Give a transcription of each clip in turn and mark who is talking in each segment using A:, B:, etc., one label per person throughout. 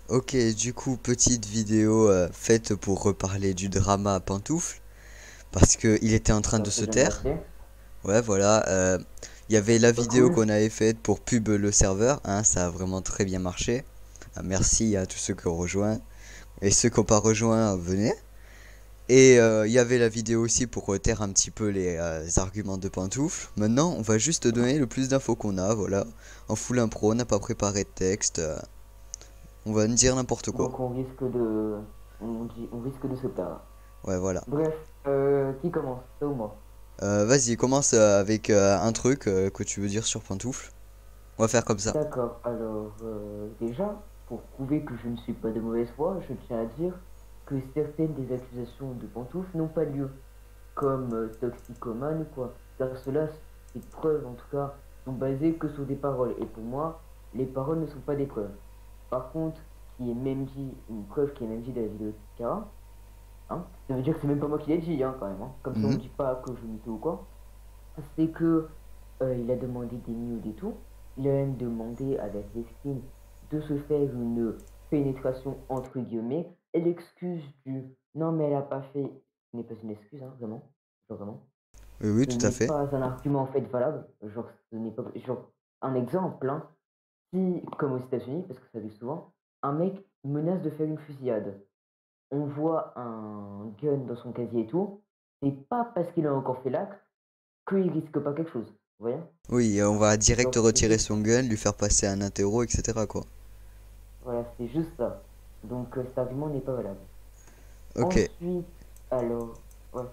A: Ok, du coup, petite vidéo faite pour reparler du drama à Pantoufle, parce que il était en train
B: Ça
A: de
B: fait
A: se
B: bien
A: taire.
B: merci.
A: Ouais, voilà. Il y avait la
B: Pas
A: vidéo
B: cool.
A: qu'on avait faite pour pub le serveur, hein, ça a vraiment très bien marché. Merci à tous ceux qui ont rejoint. Et ceux qui n'ont pas rejoint, venez. Et il y avait la vidéo aussi pour taire un petit peu les arguments de Pantoufle. Maintenant, on va juste donner le plus d'infos qu'on a, voilà. En full impro, on n'a pas préparé de texte. On va dire n'importe quoi.
B: Donc on risque de... on risque de se perdre.
A: Ouais, voilà.
B: Bref, qui commence? Toi ou moi?
A: Vas-y, commence avec un truc que tu veux dire sur Pantoufle. On va faire comme ça.
B: D'accord, alors déjà, pour prouver que je ne suis pas de mauvaise foi, je tiens à dire que certaines des accusations de Pantouf n'ont pas lieu, comme toxicomane ou quoi, car cela, ces preuves en tout cas, sont basées que sur des paroles, et pour moi, les paroles ne sont pas des preuves. Par contre, qui est même dit, une preuve qui est même dit de la vidéo de Kara, hein, ça veut dire que c'est même pas moi qui l'ai dit, hein, quand même, hein, comme ça on
A: Mhm.
B: ne dit pas que je mytho ou quoi, c'est que il a demandé des nudes et tout. Il a même demandé avec Vestine de se faire une pénétration entre guillemets. Et l'excuse du non mais elle a pas fait ce n'est pas une excuse, hein, vraiment. Genre vraiment.
A: Oui, oui,
B: Ce
A: tout à
B: n'est
A: fait.
B: pas un argument en fait valable. Genre ce n'est pas genre un exemple, hein. Si, comme aux États-Unis, parce que ça arrive souvent, un mec menace de faire une fusillade. On voit un gun dans son casier et tout. C'est pas parce qu'il a encore fait l'acte qu'il risque pas quelque chose. Vous voyez?
A: Oui, on va direct
B: Genre, c'est
A: retirer
B: juste,
A: son gun, lui faire passer un interro, etc. quoi.
B: voilà, c'est juste ça. Donc, cet argument n'est pas valable.
A: Ok.
B: Ensuite, alors, ouais,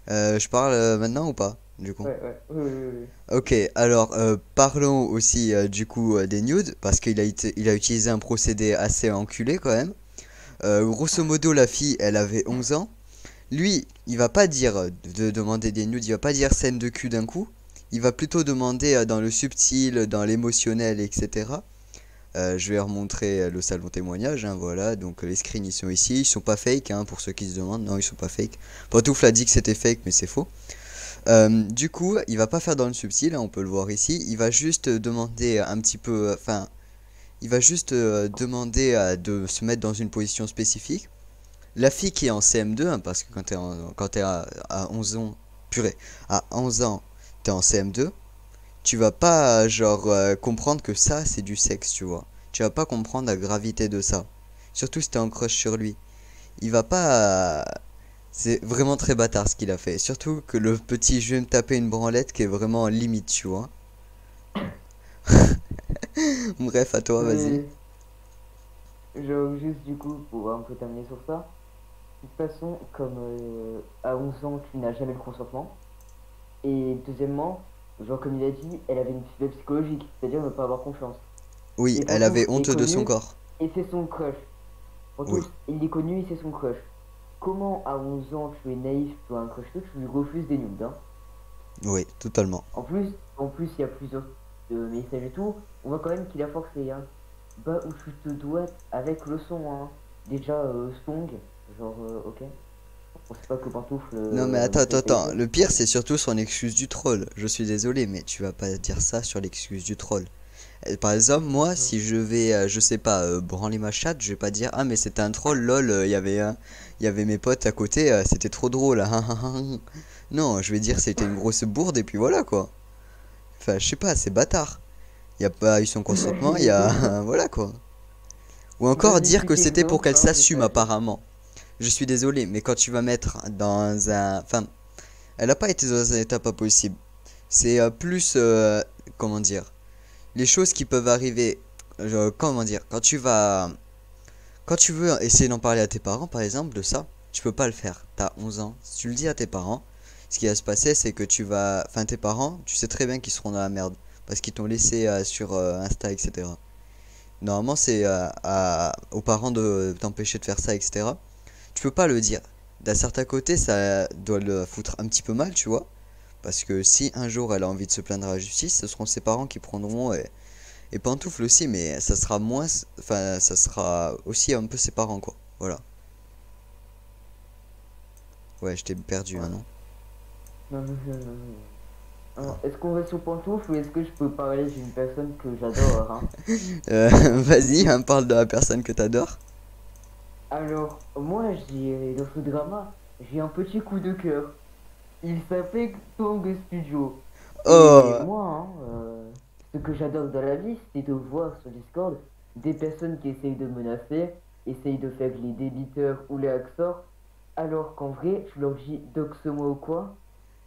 A: Je parle maintenant ou pas, du coup?
B: oui, oui, oui, oui.
A: Ok, alors parlons aussi du coup des nudes, parce il a utilisé un procédé assez enculé quand même. Grosso modo, la fille, elle avait 11 ans. Lui, il va pas dire de demander des nudes, il va pas dire scène de cul d'un coup. Il va plutôt demander dans le subtil, dans l'émotionnel, etc. Je vais remontrer le salon témoignage, hein, voilà. Donc les screens ils sont ici, ils sont pas fake, hein, pour ceux qui se demandent. Non, ils sont pas fake. Pantoufle a dit que c'était fake, mais c'est faux. Du coup, il va pas faire dans le subtil, hein, on peut le voir ici. Il va juste demander un petit peu, enfin, il va juste demander de se mettre dans une position spécifique. La fille qui est en CM2, hein, parce que quand t'es à 11 ans, purée, à 11 ans, t'es en CM2, tu vas pas, genre, comprendre que ça, c'est du sexe, tu vois. Tu vas pas comprendre la gravité de ça. Surtout si t'es en crush sur lui. Il va pas. C'est vraiment très bâtard ce qu'il a fait. Surtout que le petit je vais me taper une branlette qui est vraiment limite, tu vois. Bref, à toi, vas-y.
B: Mais, genre, juste du coup, pour un peu terminer sur ça, de toute façon, comme à 11 ans, tu n'as jamais le consentement. Et deuxièmement, genre, comme il a dit, elle avait une faiblesse psychologique, c'est-à-dire ne pas avoir confiance.
A: Oui,
B: Et
A: elle avait
B: Pantouf est
A: honte de son
B: connu,
A: corps.
B: et c'est son crush.
A: Oui,
B: Pantouf, il est connu, et c'est son crush. Comment à 11 ans, tu es naïf, tu as un crush, tu lui refuses des nudes, hein?
A: oui, totalement.
B: En plus, il y a plusieurs messages et tout. On voit quand même qu'il a forcé, hein. Bah, où tu te dois avec le son, hein. Déjà, song, genre, ok. On sait pas que Pantoufle
A: Non mais attends,
B: ne
A: attends,
B: savait pas
A: attends.
B: écrire.
A: Le pire, c'est surtout son excuse du troll. Je suis désolé, mais tu vas pas dire ça sur l'excuse du troll. Par exemple, moi,
B: Genre,
A: si je vais, je sais pas, branler ma chatte, je vais pas dire ah mais c'était un troll, lol, il y avait mes potes à côté, c'était trop drôle. Non, je vais dire c'était une grosse bourde et puis voilà quoi. Enfin, je sais pas, c'est bâtard. Il y a pas eu son consentement, il y a voilà quoi. Ou
B: tu veux
A: encore dire que
B: multiplier
A: c'était pour
B: exemple
A: qu'elle
B: par un
A: s'assume
B: message.
A: apparemment. Je suis désolé, mais quand tu vas mettre dans un, enfin, elle a pas été dans un état pas possible. C'est plus, comment dire, les choses qui peuvent arriver. Comment dire, quand tu veux essayer d'en parler à tes parents, par exemple, de ça, tu peux pas le faire. T'as 11 ans. Si tu le dis à tes parents, ce qui va se passer, c'est que tu vas. Enfin, tes parents, tu sais très bien qu'ils seront dans la merde. Parce qu'ils t'ont laissé sur Insta, etc. Normalement, c'est aux parents de t'empêcher de faire ça, etc. Tu peux pas le dire. D'un certain côté, ça doit le foutre un petit peu mal, tu vois. Parce que si un jour elle a envie de se plaindre à la justice, ce seront ses parents qui prendront. Et pantoufle aussi, mais ça sera moins. Enfin, ça sera aussi un peu ses parents, quoi. Voilà. Ouais, je t'ai perdu, hein,
B: Ouais.
A: non?
B: Non, non, non, non, non. Est-ce qu'on va sur pantoufle ou est-ce que je peux parler d'une personne que j'adore, hein?
A: Vas-y, hein, parle de la personne que t'adores.
B: Alors, moi, j'ai dans ce drama, j'ai un petit coup de cœur. Il s'appelle Tong Studio. Et
A: Oh,
B: moi, ce que j'adore dans la vie, c'est de voir sur Discord des personnes qui essayent de menacer, essayent de faire les débiteurs ou les hackers, alors qu'en vrai, je leur dis doxe-moi ou quoi,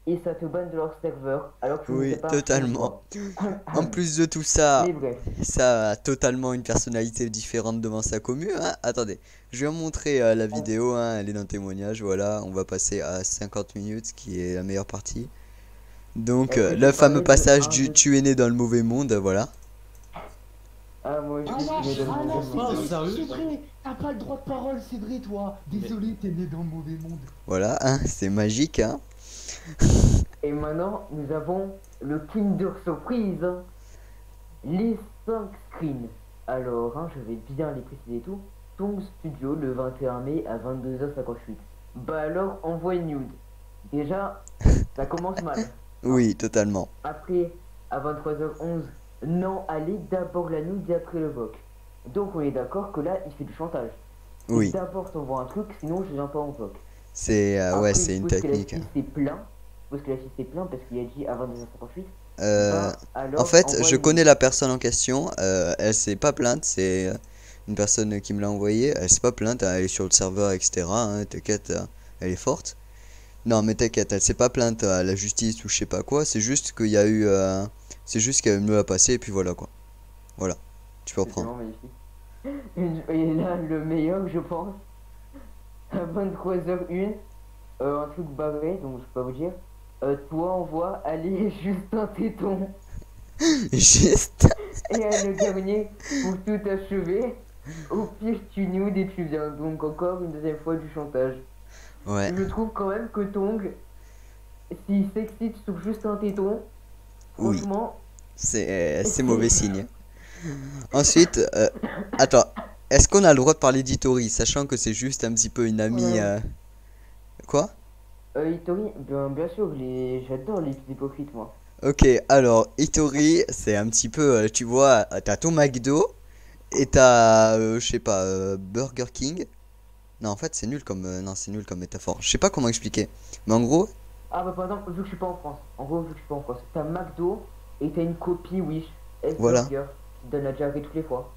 B: et ça te banne de leur serveur, alors que je ne sais
A: oui,
B: pas chez
A: totalement.
B: toi.
A: En plus de tout ça,
B: Mais bref,
A: ça a totalement une personnalité différente devant sa commu, hein. Attendez, je vais vous montrer la
B: on-
A: vidéo, hein, elle est dans le témoignage, voilà, on va passer à 50 minutes, qui est la meilleure partie. Donc,
B: est-ce que je
A: le fameux
B: parlais de
A: passage
B: un
A: du
B: de...
A: tu es né dans le mauvais monde, voilà.
B: Ah, moi
C: Ah
B: aussi, je
C: non,
B: suis né dans le
C: ah
B: mauvais
C: non,
B: monde, hein.
C: c'est vrai, t'as pas le droit de parole, c'est vrai toi. Désolé, t'es né dans le mauvais monde.
A: Voilà, hein, c'est magique, hein.
B: Et maintenant, nous avons le Kinder Surprise, hein. Les 5 screens. Alors, je vais bien les préciser tout. Tong Studio le 21 mai à 22h58. Bah alors, envoie une nude. Déjà, ça commence mal, hein.
A: Oui, totalement.
B: Après, à 23h11, non, allez d'abord la nude et après le voc. Donc on est d'accord que là, il fait du chantage. C'est
A: Oui,
B: d'abord t'envoies un truc, sinon je viens pas en voc.
A: c'est ouais,
B: Après, je
A: c'est une
B: suppose que la
A: technique,
B: fille
A: hein.
B: s'est plaint. Je suppose que la fille s'est plaint parce qu'il a dit à 22h58.
A: Euh,
B: Ben
A: En
B: alors,
A: fait,
B: envoie
A: je
B: une
A: connais
B: nude.
A: la personne en question. Elle s'est pas plainte. C'est une personne qui me l'a envoyé. Elle s'est pas plainte. Elle est sur le serveur, etc., hein, t'inquiète, elle est forte. Non, mais t'inquiète, elle s'est pas plainte à la justice ou je sais pas quoi. C'est juste qu'il y a eu. C'est juste qu'elle me l'a passé et puis voilà quoi. Voilà. Tu peux
B: C'est
A: reprendre.
B: tellement magnifique. Et là, le meilleur, je pense, à 23h01, un truc barré, donc je peux pas vous dire. Toi, envoie, allez, juste un téton.
A: Juste.
B: Et le dernier, pour tout achever, au pire, tu nudes et tu viens. Donc, encore une deuxième fois du chantage.
A: Ouais.
B: Je trouve quand même que Tong, s'il s'excite sur juste un téton,
A: Oui.
B: franchement,
A: C'est mauvais
B: c'est.
A: signe. Ensuite, attends. Est-ce qu'on a le droit de parler d'Itori, sachant que c'est juste un petit peu une amie.
B: Ouais.
A: Quoi?
B: Hitori, bien sûr, j'adore les petits hypocrites, moi.
A: Ok, alors Itori, c'est un petit peu, tu vois, t'as ton McDo et t'as, je sais pas, Burger King. Non, en fait, c'est nul comme, non, c'est nul comme métaphore. Je sais pas comment expliquer, mais en gros,
B: Ah bah par exemple, vu que je suis pas en France, en gros, vu que je suis pas en France, t'as McDo et t'as une copie Wish,
A: voilà,
B: S-Burger, qui te donne la diarrhée toutes les fois.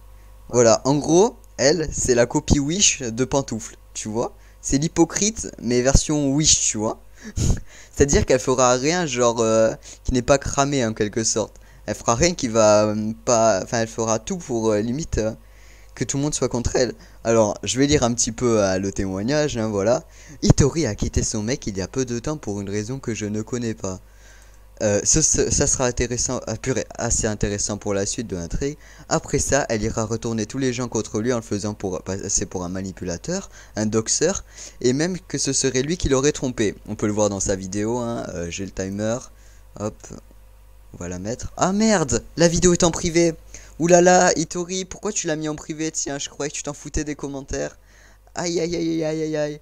B: Voilà.
A: voilà. En gros, elle, c'est la copie Wish de pantoufles, tu vois. C'est l'hypocrite, mais version Wish, tu vois. C'est-à-dire qu'elle fera rien, genre, qui n'est pas cramé en quelque sorte. Elle fera rien qui va pas, enfin, elle fera tout pour limite. Que tout le monde soit contre elle. Alors, je vais lire un petit peu le témoignage, hein, voilà. Hitori a quitté son mec il y a peu de temps pour une raison que je ne connais pas. Ça sera intéressant, purée, assez intéressant pour la suite de l'intrigue. Après ça, elle ira retourner tous les gens contre lui en le faisant passer pour un manipulateur, un doxeur, et même que ce serait lui qui l'aurait trompé. On peut le voir dans sa vidéo, hein, j'ai le timer. Hop, on va la mettre. Ah merde, la vidéo est en privé. Ouh là là, Hitori, pourquoi tu l'as mis en privé? Tiens, je croyais que tu t'en foutais des commentaires. Aïe aïe aïe aïe aïe aïe.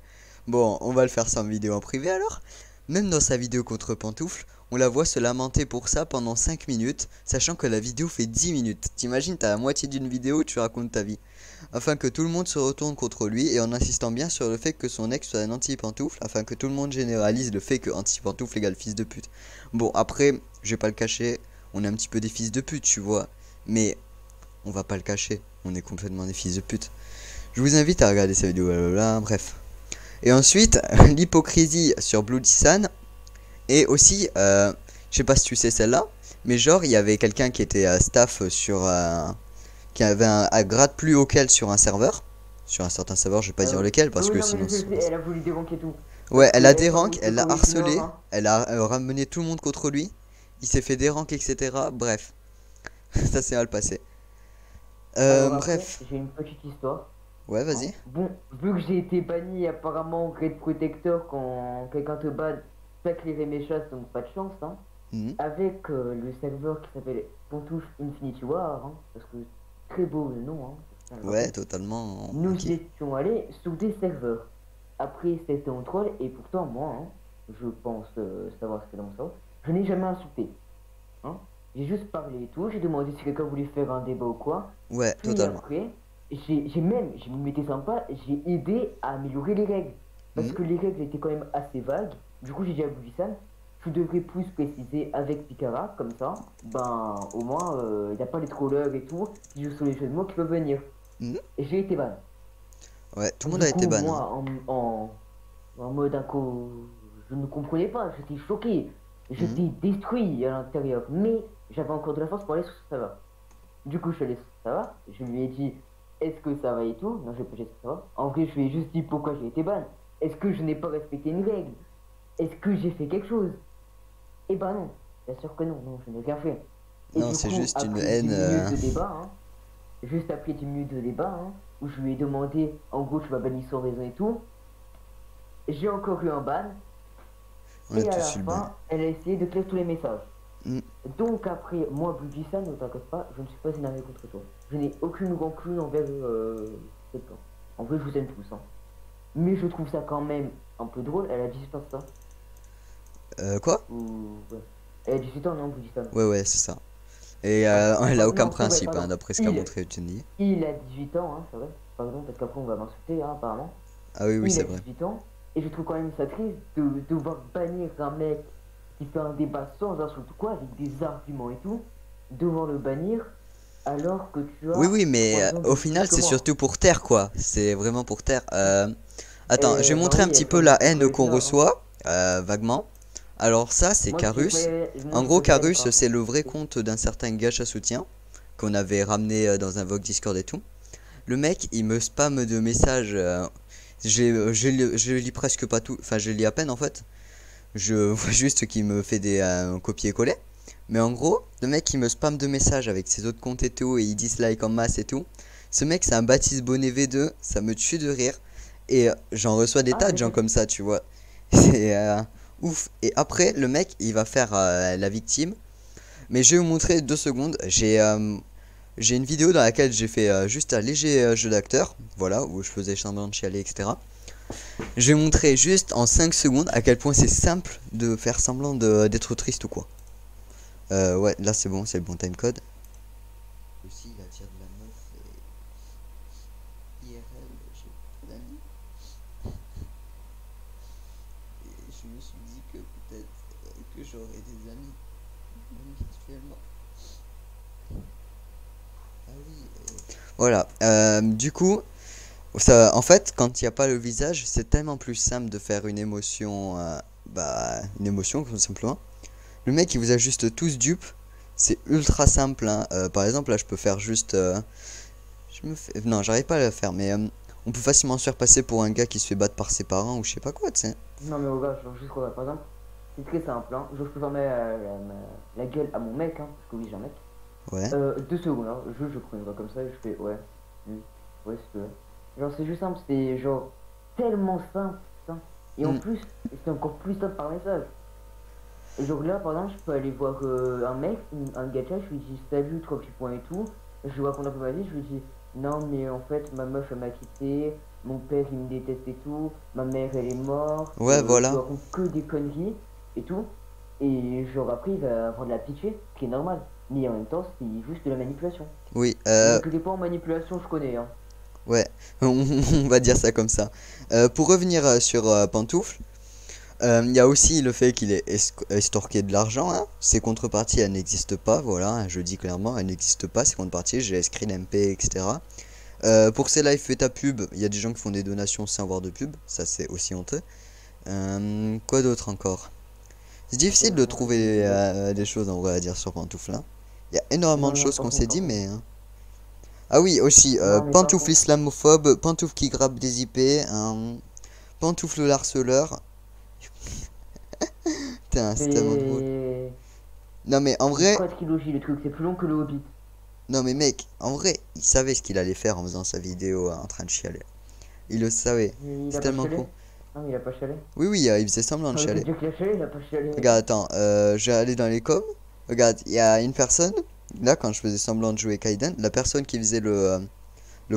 A: Bon, on va le faire sans vidéo en privé alors. Même dans sa vidéo contre Pantoufle, on la voit se lamenter pour ça pendant 5 minutes, sachant que la vidéo fait 10 minutes. T'imagines, t'as la moitié d'une vidéo où tu racontes ta vie. Afin que tout le monde se retourne contre lui et en insistant bien sur le fait que son ex soit un anti-pantoufle, afin que tout le monde généralise le fait que anti-pantoufle égale fils de pute. Bon, après, je vais pas le cacher, on est un petit peu des fils de pute, tu vois. Mais on va pas le cacher, on est complètement des fils de pute. Je vous invite à regarder cette vidéo, blablabla, bref. Et ensuite, l'hypocrisie sur Bloody-san. Et aussi, je sais pas si tu sais celle-là, mais genre, il y avait quelqu'un qui était staff sur qui avait un grade plus haut qu'elle sur un serveur. Sur un certain serveur, je vais pas dire lequel,
B: Oui,
A: parce
B: oui,
A: que
B: non, mais
A: sinon.
B: je sais, elle a voulu débunker tout.
A: Ouais,
B: Parce
A: elle a
B: qu'elle
A: dérank,
B: fabrique le
A: elle l'a
B: Corée du Nord,
A: harcelé,
B: hein.
A: elle a ramené tout le monde contre lui. Il s'est fait dérank, etc. Bref, ça s'est mal passé.
B: Alors après,
A: Bref,
B: j'ai une petite histoire,
A: ouais,
B: hein.
A: vas-y.
B: Bon, vu que j'ai été banni apparemment Great Protector quand quelqu'un te banne, ça clairer mes chasses, donc pas de chance, hein.
A: Mhm.
B: Avec le serveur qui s'appelle Pontouf Infinity War, hein, parce que très beau le nom, hein, je tiens à le
A: Ouais,
B: rappeler.
A: totalement.
B: Nous
A: Ok.
B: étions allés sur des serveurs. Après, c'était en troll, et pourtant, moi, hein, je pense savoir ce qu'il y a dans ça. Je n'ai jamais insulté. Hein. J'ai juste parlé et tout. J'ai demandé si quelqu'un voulait faire un débat ou quoi.
A: Ouais,
B: Puis
A: totalement.
B: après, j'ai même été sympa, j'ai aidé à améliorer les règles. Parce
A: Mhm.
B: que les règles étaient quand même assez vagues. Du coup, j'ai dit à Boulissan, tu devrais plus préciser avec Picara, comme ça, ben au moins, il n'y a pas les trollers et tout qui jouent sur les jeux de mots qui peuvent venir.
A: Mhm.
B: Et j'ai été ban.
A: Ouais, tout le monde
B: Du
A: a été
B: coup,
A: ban, hein.
B: moi, en mode je ne comprenais pas, j'étais choqué,
A: Mhm.
B: j'étais détruit à l'intérieur, mais j'avais encore de la force pour aller sur ça va. Du coup, je suis allé sur ça va, je lui ai dit est-ce que ça va et tout. Non, je vais pas dire ça va. En vrai, je lui ai juste dit pourquoi j'ai été ban. Est-ce que je n'ai pas respecté une règle? Est-ce que j'ai fait quelque chose? Eh ben non, bien sûr que non, non, je n'ai rien fait. Et
A: Non,
B: du
A: c'est
B: coup,
A: juste une
B: après 10
A: haine.
B: minutes de débat, hein, juste après 10 minutes de débat, hein, où je lui ai demandé en gros tu vas bannir sans raison et tout, j'ai encore eu un ban.
A: On a
B: Et à
A: tous
B: la
A: eu le ban.
B: fin, elle a essayé de clair tous les messages.
A: Mhm.
B: Donc après, moi, Budissan, ne t'inquiète pas, je ne suis pas énervé contre toi. Je n'ai aucune rancune envers cette plante. En vrai, je vous aime tous, hein. Mais je trouve ça quand même un peu drôle. Elle a 18 ans, c'est ça?
A: Quoi?
B: Ouais. Elle a 18 ans, non, Budissan.
A: Ouais, ouais, c'est ça. Et
B: Ouais.
A: elle a aucun
B: Non, c'est vrai,
A: principe, hein,
B: pardon.
A: d'après ce qu'a montré Jenny.
B: Il a 18 ans, hein, c'est vrai. Pardon, parce qu'après on va m'insulter, hein, apparemment.
A: Ah oui, oui,
B: Il
A: c'est
B: a
A: vrai.
B: 18 ans, et je trouve quand même ça triste de devoir bannir un mec qui fait un débat sans insulte ou quoi, avec des arguments et tout, devoir le bannir alors que tu
A: Oui,
B: as
A: oui, mais
B: 3 ans de
A: au
B: plus
A: final,
B: que
A: c'est
B: moi.
A: surtout pour taire, quoi. C'est vraiment pour taire. Attends, je vais
B: Ben
A: montrer un
B: oui,
A: petit
B: elle fait
A: peu
B: un
A: la
B: peu contre
A: haine
B: les
A: qu'on
B: finards, hein.
A: reçoit, vaguement. Alors ça, c'est Carus.
B: Moi
A: En
B: je
A: gros,
B: préfère les
A: Carus,
B: par
A: c'est
B: contre.
A: le vrai compte d'un certain Gacha Soutien, qu'on avait ramené dans un Vogue Discord et tout. Le mec, il me spam de messages. Je lis presque pas tout. Enfin, je lis à peine en fait. Je vois juste qu'il me fait des copier-coller. Mais en gros, le mec il me spam de messages avec ses autres comptes et tout, et il dislike en masse et tout. Ce mec c'est un Baptiste Bonnet V2, ça me tue de rire. Et j'en reçois des
B: Ah,
A: tas de
B: mais
A: gens comme ça, tu vois. C'est ouf. Et après, le mec il va faire la victime. Mais je vais vous montrer 2 secondes. J'ai une vidéo dans laquelle j'ai fait juste un léger jeu d'acteur. Voilà, où je faisais semblant de chialer, etc. Je vais montrer juste en 5 secondes à quel point c'est simple de faire semblant d'être triste ou quoi. Ouais, là c'est bon, c'est le bon timecode. Aussi, il attire de la meuf et IRL, j'ai pas d'amis. Et je me suis dit que peut-être que j'aurais des amis, même virtuellement. Ah oui. Voilà, du coup, ça, en fait, quand il n'y a pas le visage, c'est tellement plus simple de faire une émotion, une émotion, tout simplement. Le mec, il vous a juste tous dupes. C'est ultra simple, hein. Par exemple, là, je peux faire juste. Non, j'arrive pas à le faire, mais on peut facilement se faire passer pour un gars qui se fait battre par ses parents ou je sais pas quoi, tu sais.
B: non mais regarde, genre, juste regarde, par exemple, c'est très simple, hein. Je peux fermer la gueule à mon mec, hein, parce que oui, j'ai un mec.
A: Ouais.
B: 2 secondes, hein. Je prends une voix comme ça et je fais ouais, ouais, c'est vrai. Genre, c'est juste simple, c'est genre tellement simple, putain. Et en
A: Mm.
B: plus, c'est encore plus simple par message. Et genre là, par exemple, je peux aller voir un mec, un gacha, je lui dis salut, 3 petits points et tout. Je lui raconte un peu ma vie, je lui dis non, mais en fait, ma meuf elle m'a quitté, mon père il me déteste et tout, ma mère elle est morte,
A: Ouais,
B: je lui
A: voilà.
B: raconte que des conneries et tout. Et genre après, il va avoir de la pitié, ce qui est normal. Mais en même temps, c'est juste de la manipulation.
A: Oui,
B: Ne m'inquiétez pas, en manipulation, je connais, hein.
A: ouais. On va dire ça comme ça. Pour revenir sur Pantoufle, il y a aussi le fait qu'il ait estorqué de l'argent, hein. Ses contreparties, elles n'existent pas, voilà, hein, je dis clairement, elles n'existent pas, ces contreparties, j'ai screen MP, etc. Pour ces lives, fais ta pub, il y a des gens qui font des donations sans avoir de pub, ça c'est aussi honteux. Quoi d'autre encore? C'est difficile de trouver des choses en vrai à dire sur Pantoufle, hein. Il y a énormément
B: Non,
A: de
B: non,
A: choses
B: par
A: qu'on
B: contre,
A: s'est
B: par
A: dit,
B: contre.
A: mais ah oui, aussi,
B: Non, mais par
A: Pantoufle
B: contre.
A: islamophobe, Pantoufle qui grappe des IP, Pantoufle l'harceleur. Putain, c'est tellement drôle.
B: C'est.
A: Non mais en
B: C'est
A: vrai,
B: quoi trilogie le truc? C'est plus long que le Hobbit.
A: non mais mec, en vrai, il savait ce qu'il allait faire en faisant sa vidéo en train de chialer. Il le savait.
B: Il
A: C'est
B: a pas
A: tellement
B: chialé?
A: con.
B: Non, il a pas chialé.
A: Oui, oui, il faisait semblant de
B: Ça veut
A: chialer.
B: dire qu'il a chialé, il a pas chialé.
A: Regarde, attends, je vais aller dans les coms. Regarde, il y a une personne, là, quand je faisais semblant de jouer Kaiden, la personne qui faisait le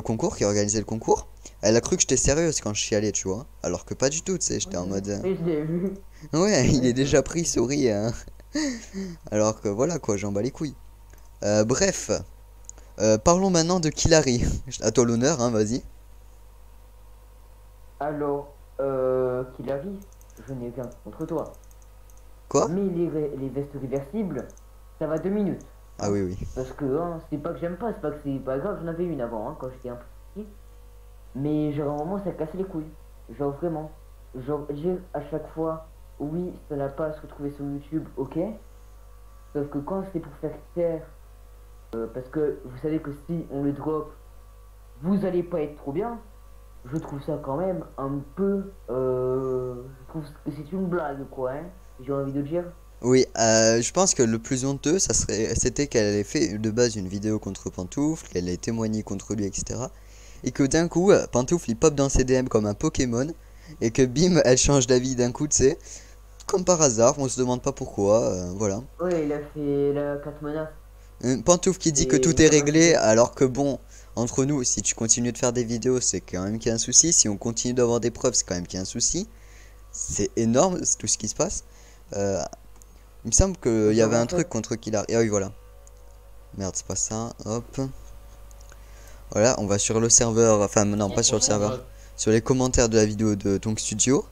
A: concours, qui organisait le concours, elle a cru que j'étais sérieuse quand je chialais, tu vois. Alors que pas du tout, tu sais, j'étais en mode.
B: Et je l'ai vu.
A: Ouais, il
B: Ouais,
A: est déjà pris, souris, hein. Alors que voilà quoi, j'en bats les couilles. Bref, parlons maintenant de Killary. À toi l'honneur, hein, vas-y.
B: Alors, qu'il arrive, je n'ai rien contre toi.
A: Quoi?
B: Mais les vestes réversibles, ça va 2 minutes.
A: Ah oui, oui.
B: Parce que hein, c'est pas que j'aime pas, c'est pas que c'est pas grave, j'en avais une avant hein, quand j'étais un peu petit. Mais genre vraiment ça casse les couilles. Genre vraiment. Genre dire à chaque fois, oui, ça n'a pas à se retrouver sur YouTube, ok. Sauf que quand c'est pour faire taire, parce que vous savez que si on le drop, vous allez pas être trop bien. Je trouve ça quand même un peu... je trouve que c'est une blague quoi, hein. J'ai envie de dire.
A: Oui, je pense que le plus honteux, c'était qu'elle ait fait de base une vidéo contre Pantoufle, qu'elle ait témoigné contre lui, etc. Et que d'un coup, Pantoufle il pop dans ses DM comme un Pokémon, et que bim, elle change d'avis d'un coup, tu sais. Comme par hasard, on se demande pas pourquoi, voilà.
B: Ouais, il a fait la 4 menaces.
A: Pantoufle qui dit que
B: Et
A: tout est
B: ça m'a
A: réglé,
B: fait-
A: alors que bon, entre nous, si tu continues de faire des vidéos, c'est quand même qu'il y a un souci. Si on continue d'avoir des preuves, c'est quand même qu'il y a un souci. C'est énorme, c'est tout ce qui se passe. Euh, il me semble qu'il y
B: Genre
A: avait
B: en
A: un truc
B: fait,
A: contre Killary. Ah oui, voilà. Merde, c'est pas ça. Hop. Voilà, on va sur le serveur. Enfin, non, pas sur le serveur. Sur les commentaires de la vidéo de Tonk Studio.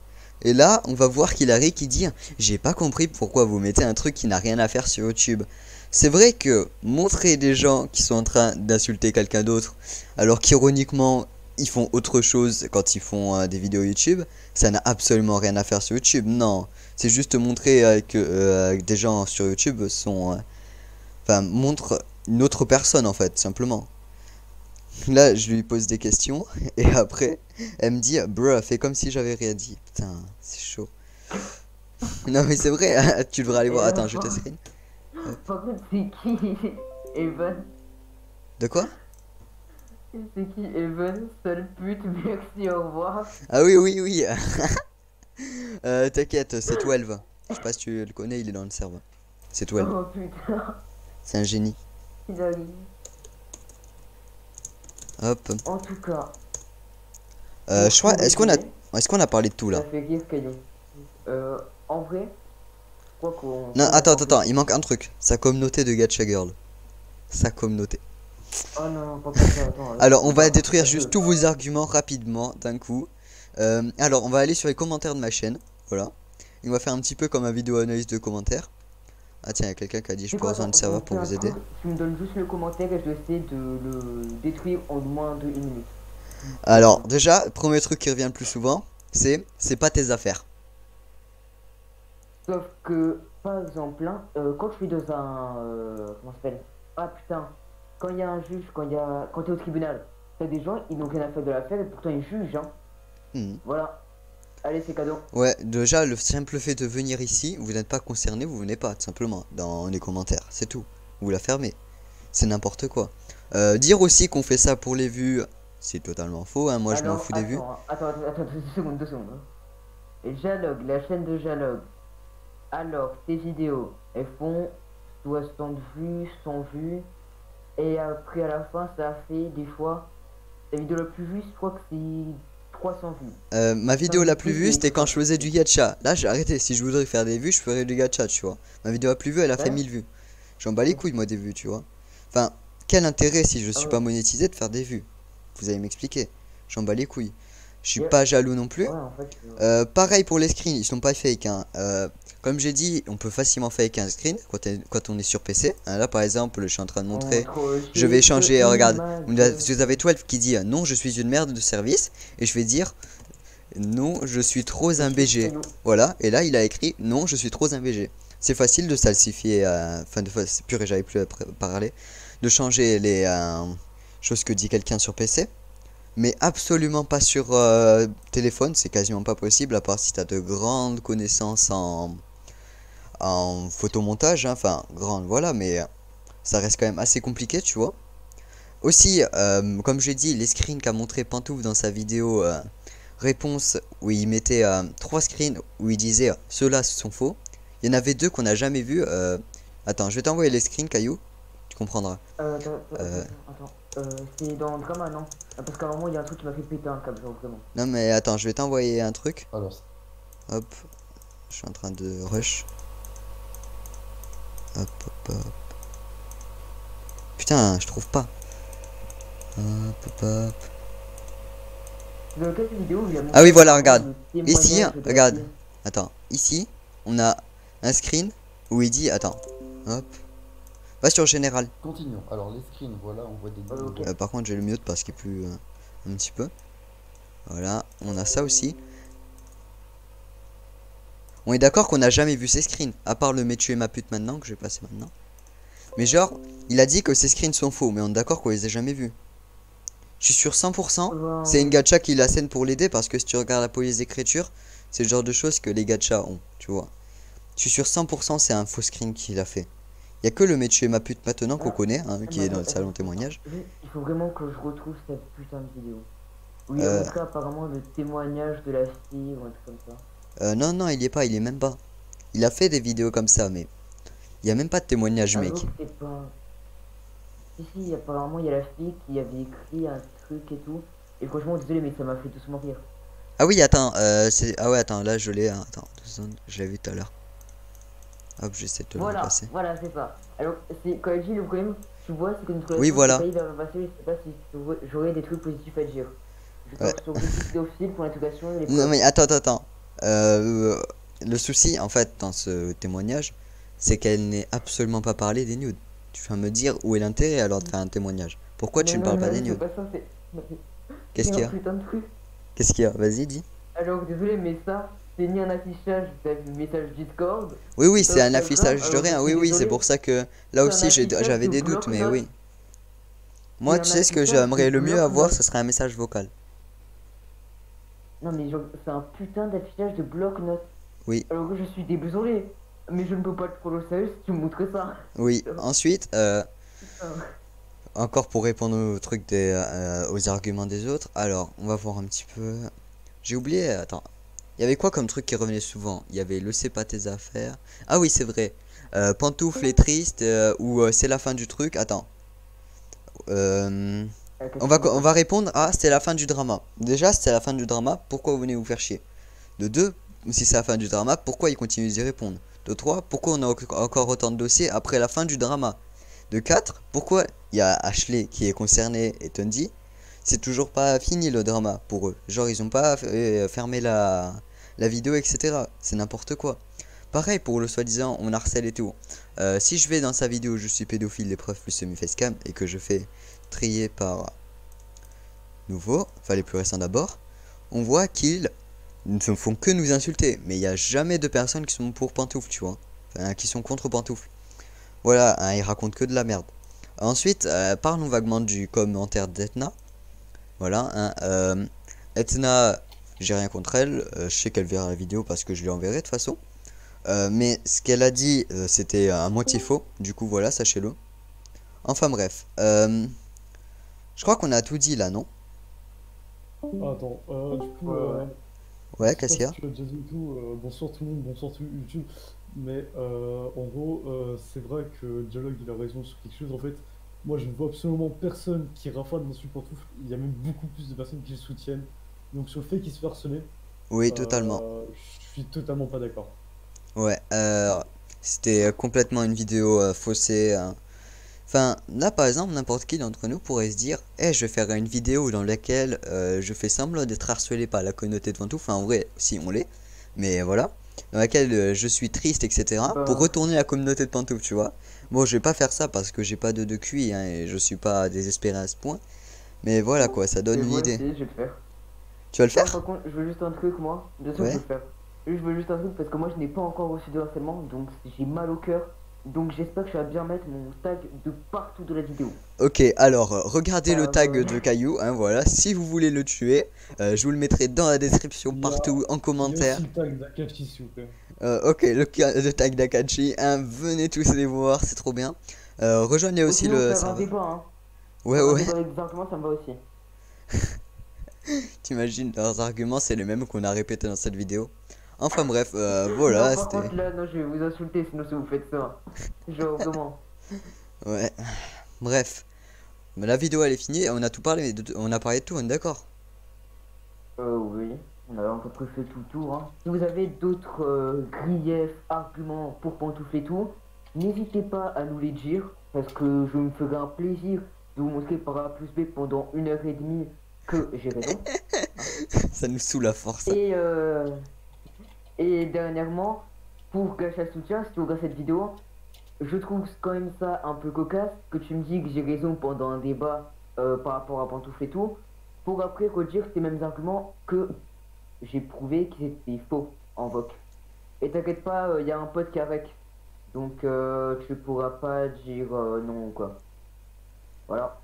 A: Et là, on va voir Killary qui dit: j'ai pas compris pourquoi vous mettez un truc qui n'a rien à faire sur YouTube. C'est vrai que montrer des gens qui sont en train d'insulter quelqu'un d'autre, alors qu'ironiquement, ils font autre chose quand ils font des vidéos YouTube, ça n'a absolument rien à faire sur YouTube. Non, c'est juste montrer que des gens sur YouTube sont. Enfin, montrent une autre personne en fait, simplement. Là, je lui pose des questions et après, elle me dit: bruh, fais comme si j'avais rien dit. Putain, c'est chaud. Non, mais c'est vrai, tu devrais aller
B: et
A: voir.
B: là,
A: Attends, je te screen. Hop.
B: par contre, c'est qui Evan?
A: De quoi?
B: C'est qui Evan? Sale pute, merci, au revoir.
A: Ah oui, oui, oui. T'inquiète, c'est 12. Je sais pas si tu le connais, il est dans le serveur. C'est 12.
B: Oh putain,
A: C'est un génie.
B: il arrive.
A: Hop.
B: En tout cas,
A: Je crois.
B: pour résumer,
A: Est-ce qu'on a parlé de tout là?
B: ça fait rire Caillou. En vrai, je crois
A: Non,
B: qu'on a
A: attends,
B: pas
A: attends, attends,
B: encore
A: il manque un truc. Sa communauté de Gacha Girl. Sa communauté.
B: Oh non, pas ça, attends.
A: Alors, on va détruire
B: Parce
A: juste
B: que-
A: tous vos arguments rapidement, d'un coup. Alors, on va aller sur les commentaires de ma chaîne. Voilà. Et on va faire un petit peu comme un vidéo analyse de commentaires. Ah tiens, il y a quelqu'un qui a dit: je
B: C'est
A: peux
B: quoi,
A: rejoindre le
B: attends,
A: serveur
B: on fait
A: pour
B: un
A: vous aider.
B: truc, tu me donnes juste le commentaire et je vais essayer de le détruire en moins de 1 minute.
A: Alors, déjà, premier truc qui revient le plus souvent, c'est pas tes affaires.
B: Sauf que, par exemple, hein, quand je suis dans un... comment ça s'appelle? Ah putain, quand il y a un juge, quand t'es au tribunal, t'as des gens, ils n'ont rien à faire de l'affaire et pourtant ils jugent, hein.
A: Hmm.
B: Voilà. Allez, c'est cadeau.
A: Ouais, déjà, le simple fait de venir ici, vous n'êtes pas concerné, vous venez pas, tout simplement, dans les commentaires, c'est tout. Vous la fermez. C'est n'importe quoi. Dire aussi qu'on fait ça pour les vues, c'est totalement faux, hein, moi je m'en
B: Alors,
A: fous des vues.
B: attends, 2 secondes. Hein. Et Jalogue, la chaîne de Jalogue. Alors, tes vidéos, elles font 60 vues, 100 vues. Et après, à la fin, ça a fait des fois. La vidéo la plus vue, je crois que c'est 300 vues.
A: Ma vidéo la plus
B: plus
A: vue,
B: des
A: c'était quand je faisais du gacha. Là, j'ai arrêté. Si je voudrais faire des vues, je ferais du gacha, tu vois. Ma vidéo la plus vue, elle a fait
B: Ouais.
A: 1000 vues. J'en bats les couilles, moi, des vues, tu vois. Enfin, quel intérêt si je suis
B: ouais.
A: pas monétisé de faire des vues? Vous allez m'expliquer. J'en bats les couilles. Je suis
B: Yeah.
A: pas jaloux non plus.
B: Ouais, en fait.
A: Pareil pour les screens, ils sont pas fake, hein. Comme j'ai dit, on peut facilement fake un screen quand on est sur PC. Hein, là, par exemple, je suis en train de montrer. Je vais changer, regarde. Vous avez 12 qui dit: non, je suis une merde de service. Et je vais dire: non, je suis trop un BG. Voilà, et là il a écrit: non, je suis trop un BG. C'est facile de salsifier, enfin de purée, j'avais plus à parler, de changer les choses que dit quelqu'un sur PC, mais absolument pas sur téléphone, c'est quasiment pas possible, à part si tu as de grandes connaissances en photomontage, hein, enfin, grande, voilà, mais ça reste quand même assez compliqué, tu vois. Aussi, comme j'ai dit, les screens qu'a montré Pantouf dans sa vidéo réponse, où il mettait 3 screens où il disait ceux-là sont faux. Il y en avait 2 qu'on n'a jamais vu. Attends, je vais t'envoyer les screens, Caillou. Tu comprendras.
B: Attends. C'est dans Drama, non? Parce qu'à un moment, il y a un truc qui m'a fait péter un câble, genre vraiment.
A: Non mais attends, je vais t'envoyer un truc.
C: Alors,
A: Hop. Je suis en train de rush. Hop, hop, hop. Putain, je trouve pas. Hop, hop, hop.
B: Dans quelle vidéo il y a
A: Ah oui,
B: montré
A: voilà,
B: apparemment
A: regarde.
B: le
A: Ici,
B: témoignage de la
A: regarde.
B: fille.
A: Attends, ici, on a un screen où il dit, attends, hop, va sur général.
C: Continuons. Alors, les screens, voilà, on voit des
B: Ok.
C: vidéos.
A: Par contre, j'ai le mute parce qu'il est plus un petit peu. Voilà, on a ça aussi. On est d'accord qu'on n'a jamais vu ces screens, à part le tu es ma pute maintenant, que je vais passer maintenant. Mais genre, il a dit que ces screens sont faux, mais on est d'accord qu'on les a jamais vus. Je suis sûr 100%, c'est une gacha qui la scène pour l'aider, parce que si tu regardes la police d'écriture, c'est le genre de choses que les gachas ont, tu vois. Je suis sûr 100% c'est un faux screen qu'il a fait. Il y a que le tu es ma pute maintenant qu'on connaît, hein, qui est dans le salon témoignage.
B: Il faut vraiment que je retrouve cette putain de vidéo. Où il a
A: Euh,
B: montré apparemment le témoignage de la fille ou un truc comme ça.
A: non, non, il y est pas, il est même pas. Il a fait des vidéos comme ça, mais il y a même pas de témoignage, mec.
B: Alors c'est pas... Si, apparemment il y a la fille qui avait écrit un truc et tout. Et franchement, désolé, mais ça m'a fait doucement rire.
A: Ah oui, attends, ah ouais, attends, là je l'ai, hein, attends, 2 secondes, je l'ai vu tout à l'heure. Hop, j'essaie de te le
B: Voilà,
A: repasser.
B: voilà, c'est ça. Alors, quand elle dit le problème, tu vois, c'est que notre
A: Oui,
B: relation
A: voilà.
B: s'est pas hyper passée. Je sais pas si j'aurais des trucs positifs à dire. Je
A: Ouais.
B: pars sur beaucoup pédophile pour l'interrogation et les
A: Non
B: preuves.
A: mais attends, attends, attends. Le souci, en fait, dans ce témoignage, c'est qu'elle n'est absolument pas parlé des nudes. Tu vas me dire où est l'intérêt alors de faire un témoignage. Pourquoi tu ne
B: Non,
A: parles pas
B: non,
A: des
B: c'est
A: nudes?
B: pas ça, c'est...
A: Qu'est-ce
B: C'est
A: qu'il
B: un
A: y a?
B: putain de truc.
A: Qu'est-ce qu'il y a? Vas-y, dis.
B: Alors, désolé, mais ça, c'est ni un affichage d'un message Discord,
A: Oui, oui, c'est un
B: Instagram.
A: affichage de
B: Alors, je
A: rien.
B: suis
A: Oui, oui, c'est
B: désolé,
A: pour ça que là
B: c'est un
A: aussi
B: affichage
A: j'avais
B: de
A: des doutes, mais
B: bloc-notes.
A: oui.
B: C'est
A: Moi,
B: un
A: tu sais ce que
B: affichage de
A: j'aimerais le mieux avoir, ce
B: bloc-notes.
A: serait un message vocal.
B: Non, mais genre, c'est un putain d'affichage de bloc-notes.
A: Oui,
B: Alors, je suis désolé, mais je ne peux pas te prendre au sérieux si tu me montres ça.
A: oui. Ensuite,
B: Putain.
A: encore pour répondre au truc aux arguments des autres. Alors, on va voir un petit peu. J'ai oublié, attends. Il y avait quoi comme truc qui revenait souvent? Il y avait le c'est pas tes affaires. Ah oui, c'est vrai. Pantoufle est triste ou c'est la fin du truc. Attends. Euh, on va répondre à c'est la fin du drama. Déjà, c'est la fin du drama. Pourquoi vous venez vous faire chier? De 2, si c'est la fin du drama, pourquoi ils continuent d'y répondre? De 3, pourquoi on a encore autant de dossiers après la fin du drama? De 4, pourquoi il y a Ashley qui est concerné et Tundi? C'est toujours pas fini le drama pour eux. Genre ils ont pas fermé la vidéo, etc. C'est n'importe quoi. Pareil pour le soi-disant on harcèle et tout. Si je vais dans sa vidéo je suis pédophile, les preuves plus semi-facecam et que je fais trier par nouveau, enfin les plus récents d'abord, on voit qu'ils ne font que nous insulter. Mais il n'y a jamais de personnes qui sont pour Pantoufle, tu vois. Enfin, qui sont contre Pantoufle. Voilà, hein, ils racontent que de la merde. Ensuite, parlons vaguement du commentaire d'Etna. Voilà, hein, Etna, j'ai rien contre elle. Je sais qu'elle verra la vidéo parce que je lui enverrai de toute façon. Mais ce qu'elle a dit, c'était à moitié faux. Du coup, voilà, sachez-le. Enfin bref. Je crois qu'on a tout dit là, non?
D: Ah, attends, du coup,
A: Ouais,
D: je sais pas
A: Cassia.
D: si tu l'as déjà dit et tout, bonsoir tout le monde, bonsoir tout YouTube, mais en gros, c'est vrai que Dialogue il a raison sur quelque chose. En fait, moi je ne vois absolument personne qui rafale dans Pantoufle, il y a même beaucoup plus de personnes qui le soutiennent. Donc sur le fait qu'il se fait harceler,
A: Oui, totalement.
D: je suis totalement pas d'accord.
A: Ouais, c'était complètement une vidéo faussée, hein. Enfin, là par exemple, n'importe qui d'entre nous pourrait se dire, eh, je vais faire une vidéo dans laquelle je fais semblant d'être harcelé par la communauté de Pantoufle. Enfin, en vrai, si on l'est, mais voilà. Dans laquelle je suis triste, etc. Pour
B: Bah,
A: retourner la communauté de Pantoufle, tu vois. Bon, je vais pas faire ça parce que j'ai pas de QI, hein, et je suis pas désespéré à ce point. Mais voilà quoi, ça donne
B: je
A: une
B: vois,
A: idée.
B: si, je vais le faire.
A: Tu vas le
B: Moi,
A: faire?
B: par contre, je veux juste un truc, moi. Bien sûr, je
A: Ouais.
B: veux le faire. Je veux juste un truc parce que moi, je n'ai pas encore reçu de harcèlement, donc j'ai mal au cœur. Donc j'espère que je vais bien mettre mon tag de partout de la vidéo.
A: Ok, alors regardez le tag
B: Euh,
A: de Caillou, hein, voilà. Si vous voulez le tuer, je vous le mettrai dans la description
D: Il y a,
A: partout en
D: il y a
A: commentaire.
D: aussi le tag d'Akachi s'il vous plaît.
A: Ok, le tag d'Akachi, hein, venez tous les voir, c'est trop bien. Rejoignez
B: Ou
A: aussi
B: sinon,
A: le
B: faire un
A: serveur.
B: débat, hein.
A: Ouais,
B: Faire un
A: ouais,
B: débat avec des arguments, ça me va aussi.
A: t'imagines, leurs arguments, c'est les mêmes qu'on a répétés dans cette vidéo. Enfin bref,
B: Non,
A: voilà,
B: par
A: c'était...
B: contre, là, non, je vais vous insulter sinon si vous faites ça. Genre, vraiment.
A: Ouais, bref. Mais la vidéo, elle est finie, on a tout parlé, on a parlé de tout, on est d'accord?
B: Oui, on a à peu près fait tout le tour, hein. Si vous avez d'autres griefs, arguments pour pantoufler tout, n'hésitez pas à nous les dire, parce que je me ferai un plaisir de vous montrer par A plus B pendant 1 heure et demie que j'ai raison.
A: Ça nous saoule à force.
B: Et, euh, et dernièrement, pour Gacha Soutien, si tu regardes cette vidéo, je trouve quand même ça un peu cocasse que tu me dis que j'ai raison pendant un débat par rapport à Pantoufle et tout, pour après redire ces mêmes arguments que j'ai prouvé qu'ils étaient faux en VOC. Et t'inquiète pas, il y a un pote qui est avec, donc tu pourras pas dire non quoi. Voilà.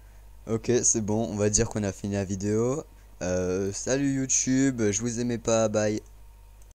A: Ok, c'est bon, on va dire qu'on a fini la vidéo. Salut YouTube, je vous aimais pas, bye.